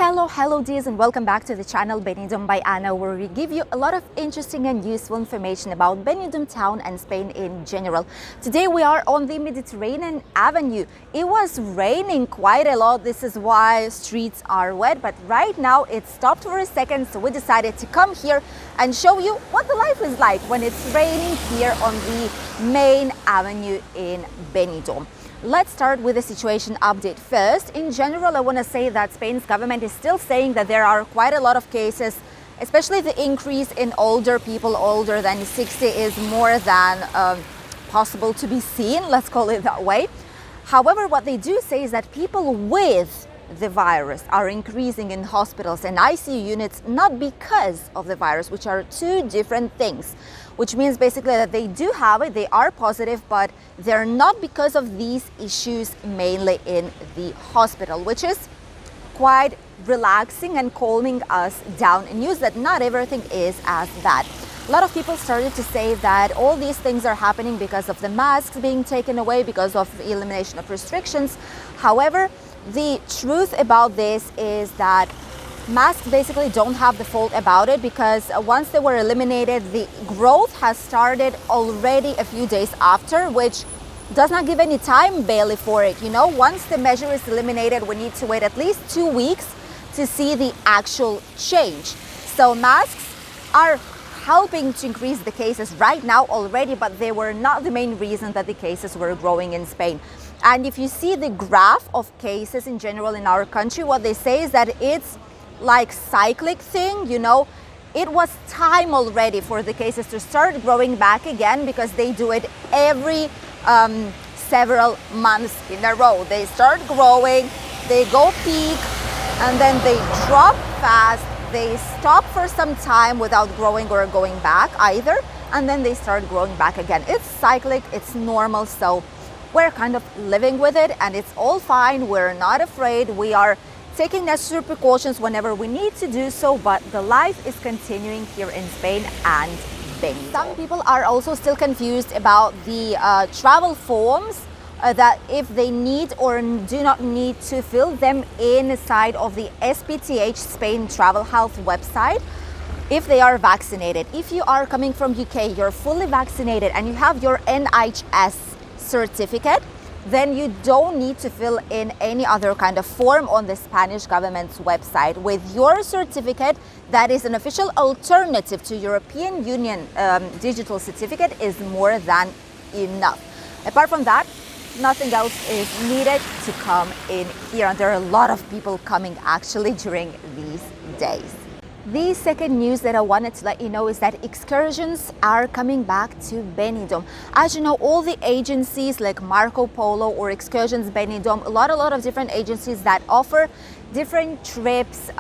Hello dears, and welcome back to the channel Benidorm by Anna, where we give you a lot of interesting and useful information about Benidorm town and Spain in general. Today we are on the Mediterranean Avenue. It was raining quite a lot, this is why streets are wet, but right now it stopped for a second, so we decided to come here and show you what the life is like when it's raining here on the main avenue in Benidorm. Let's start with the situation update first. In general, I want to say that Spain's government is still saying that there are quite a lot of cases, especially the increase in older people older than 60 is more than possible to be seen, let's call it that way. However, what they do say is that people with the virus are increasing in hospitals and ICU units, not because of the virus, which are two different things. Which means basically that they do have it, they are positive, but they're not because of these issues mainly in the hospital, which is quite relaxing and calming us down news that not everything is as bad. A lot of people started to say that all these things are happening because of the masks being taken away, because of the elimination of restrictions. However, the truth about this is that masks basically don't have the fault about it, because once they were eliminated, the growth has started already a few days after, which does not give any time barely for it. You know, once the measure is eliminated, we need to wait at least 2 weeks to see the actual change. So masks are helping to increase the cases right now already, but they were not the main reason that the cases were growing in Spain. And if you see the graph of cases in general in our country, what they say is that it's like cyclic thing, you know, it was time already for the cases to start growing back again, because they do it every several months in a row. They start growing, they go peak, and then they drop fast, they stop for some time without growing or going back either, and then they start growing back again. It's cyclic, it's normal, so we're kind of living with it, and it's all fine. We're not afraid. We are taking necessary precautions whenever we need to do so, but the life is continuing here in Spain and Benidorm. Some people are also still confused about the travel forms, that if they need or do not need to fill them inside of the SPTH Spain Travel Health website if they are vaccinated. If you are coming from UK, you're fully vaccinated and you have your NHS certificate, then you don't need to fill in any other kind of form on the Spanish government's website. With your certificate, that is an official alternative to European Union digital certificate, is more than enough. Apart from that, nothing else is needed to come in here, and there are a lot of people coming actually during these days. The second news that I wanted to let you know is that excursions are coming back to Benidorm. As you know, all the agencies like Marco Polo or Excursions Benidorm, a lot of different agencies that offer different trips,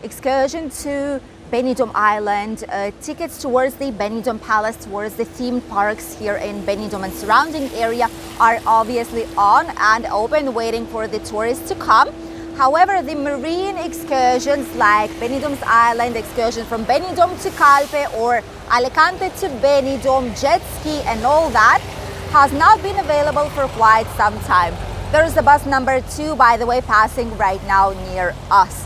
excursion to Benidorm Island, tickets towards the Benidorm Palace, towards the theme parks here in Benidorm and surrounding area are obviously on and open, waiting for the tourists to come. However, the marine excursions like Benidorm's Island, excursion from Benidorm to Calpe or Alicante to Benidorm, jet ski and all that has not been available for quite some time. There is the bus number 2, by the way, passing right now near us.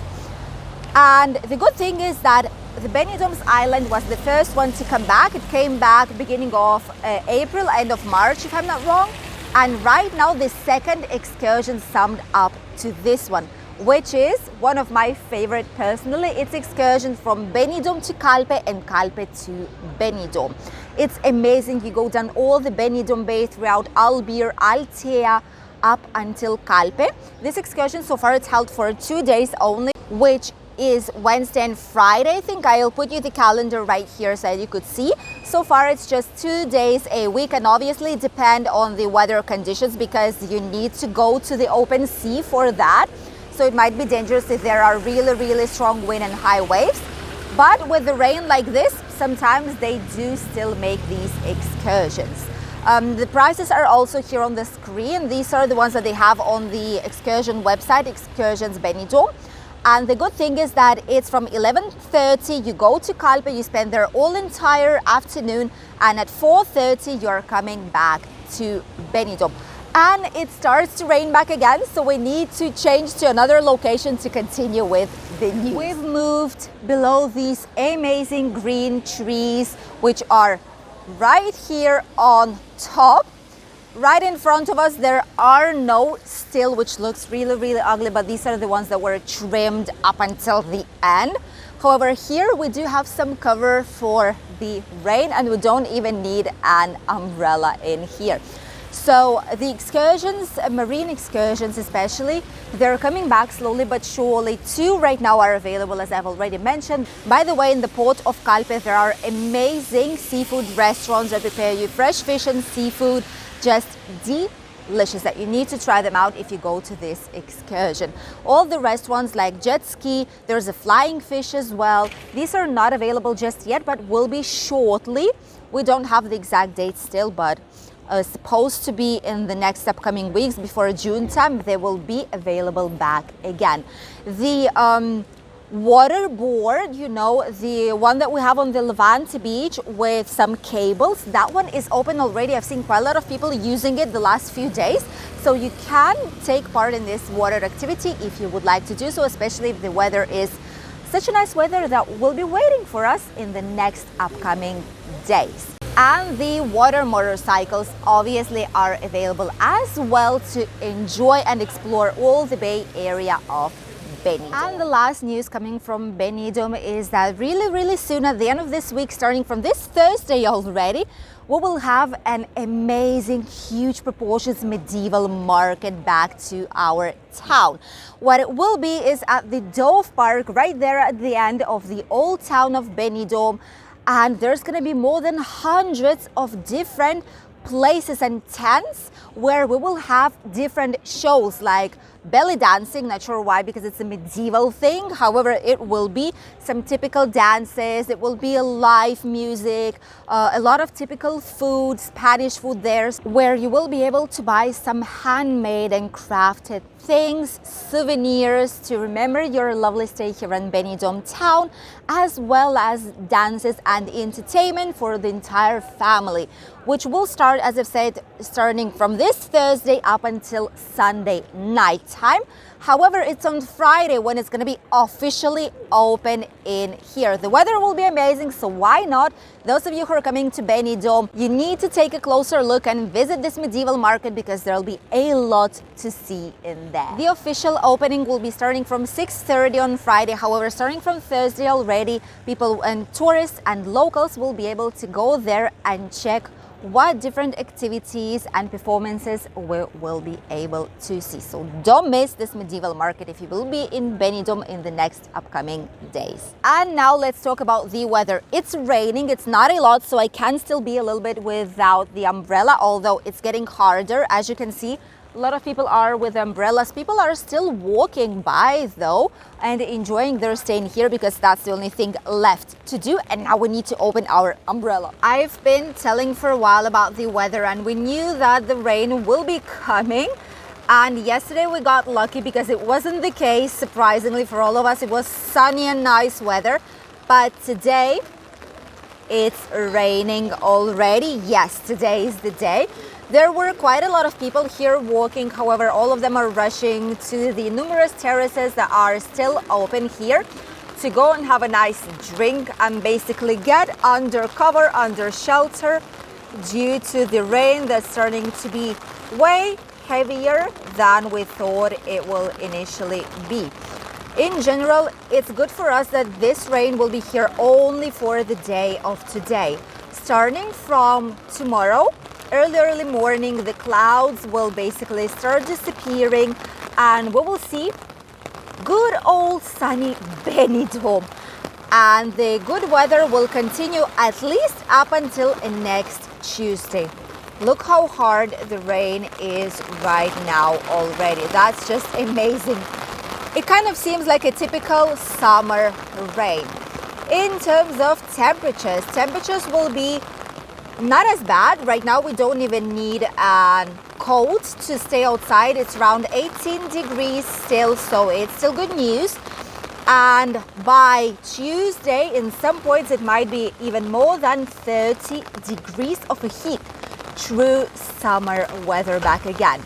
And the good thing is that the Benidorm's Island was the first one to come back. It came back beginning of April, end of March, if I'm not wrong. And right now the second excursion summed up to this one, which is one of my favorite personally. It's excursion from Benidorm to Calpe and Calpe to Benidorm. It's amazing. You go down all the Benidorm Bay throughout Albir, Altea, up until Calpe. This excursion so far it's held for 2 days only, which is Wednesday and Friday. I think I'll put you the calendar right here so you could see. So far it's just 2 days a week, and obviously depend on the weather conditions, because you need to go to the open sea for that. So it might be dangerous if there are really strong wind and high waves. But with the rain like this, sometimes they do still make these excursions. The prices are also here on the screen. These are the ones that they have on the excursion website, Excursions Benidorm. And the good thing is that it's from 11:30, you go to Calpe, you spend there all entire afternoon, and at 4:30 you're coming back to Benidorm. And it starts to rain back again, so we need to change to another location to continue with the news. We've moved below these amazing green trees, which are right here on top. Right in front of us, there are no still, which looks really ugly, but these are the ones that were trimmed up until the end. However, here we do have some cover for the rain, and we don't even need an umbrella in here. So the excursions, marine excursions especially, they're coming back slowly but surely. 2 right now are available, as I've already mentioned. By the way, in the port of Calpe, there are amazing seafood restaurants that prepare you fresh fish and seafood, just delicious, that you need to try them out if you go to this excursion. All the restaurants like jet ski, there's a flying fish as well. These are not available just yet, but will be shortly. We don't have the exact date still, but supposed to be in the next upcoming weeks. Before June time, they will be available back again. The water board, you know, the one that we have on the Levante beach with some cables, that one is open already. I've seen quite a lot of people using it the last few days, so you can take part in this water activity if you would like to do so, especially if the weather is such a nice weather that will be waiting for us in the next upcoming days. And the water motorcycles obviously are available as well to enjoy and explore all the Bay Area of Benidorm. And the last news coming from Benidorm is that really soon, at the end of this week, starting from this Thursday already, we will have an amazing, huge proportions medieval market back to our town. What it will be is at the Dove Park, right there at the end of the old town of Benidorm. And there's going to be more than hundreds of different places and tents where we will have different shows like belly dancing. Not sure why, because it's a medieval thing. However, it will be some typical dances. It will be a live music, a lot of typical food, Spanish food there, where you will be able to buy some handmade and crafted things, souvenirs to remember your lovely stay here in Benidorm town, as well as dances and entertainment for the entire family, which will start, as I've said, starting from this Thursday up until Sunday night time. However, it's on Friday when it's going to be officially open in here. The weather will be amazing, so why not? Those of you who are coming to Benidorm, you need to take a closer look and visit this medieval market, because there'll be a lot to see in there. The official opening will be starting from 6:30 on Friday. However, starting from Thursday already, people and tourists and locals will be able to go there and check what different activities and performances we will be able to see. So don't miss this medieval market if you will be in Benidorm in the next upcoming days. And now let's talk about the weather. It's raining, it's not a lot, so I can still be a little bit without the umbrella, although it's getting harder. As you can see, a lot of people are with umbrellas. People are still walking by though and enjoying their stay in here, because that's the only thing left to do, and now we need to open our umbrella. I've been telling for a while about the weather, and we knew that the rain will be coming, and yesterday we got lucky because it wasn't the case. Surprisingly for all of us, it was sunny and nice weather, but today it's raining already. Yes, today is the day. There were quite a lot of people here walking. However, all of them are rushing to the numerous terraces that are still open here to go and have a nice drink and basically get under cover, under shelter, due to the rain that's starting to be way heavier than we thought it will initially be. In general, it's good for us that this rain will be here only for the day of today. Starting from tomorrow, early morning, the clouds will basically start disappearing, and we will see good old sunny Benidorm, and the good weather will continue at least up until next Tuesday. Look how hard the rain is right now already. That's just amazing. It kind of seems like a typical summer rain. In terms of temperatures will be not as bad. Right now we don't even need a coat to stay outside. It's around 18 degrees still, so it's still good news. And by Tuesday, in some points, it might be even more than 30 degrees of a heat. true summer weather back again.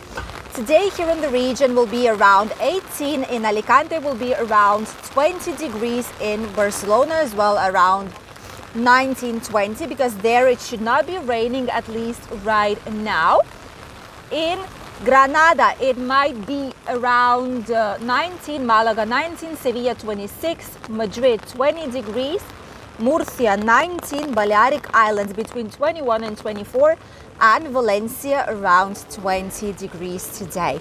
Today here in the region will be around 18, in Alicante will be around 20 degrees, in Barcelona as well around 19-20, because there it should not be raining, at least right now. In Granada it might be around 19, Malaga 19, Sevilla 26, Madrid 20 degrees, Murcia 19, Balearic Islands between 21 and 24, and Valencia around 20 degrees today.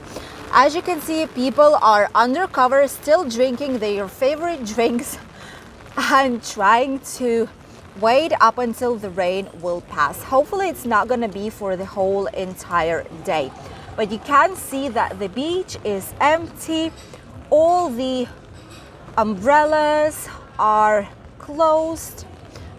As you can see, people are undercover, still drinking their favorite drinks and trying to wait up until the rain will pass. Hopefully it's not going to be for the whole entire day. But you can see that the beach is empty. All the umbrellas are closed.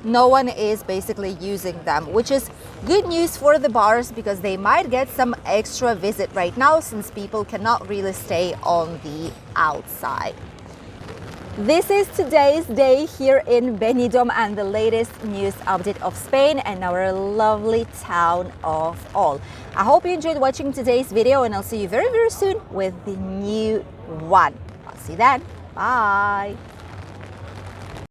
No one is basically using them, which is good news for the bars because they might get some extra visit right now since people cannot really stay on the outside. This is today's day here in Benidorm and the latest news update of Spain and our lovely town of all. I hope you enjoyed watching today's video, and I'll see you very soon with the new one. I'll see you then. Bye.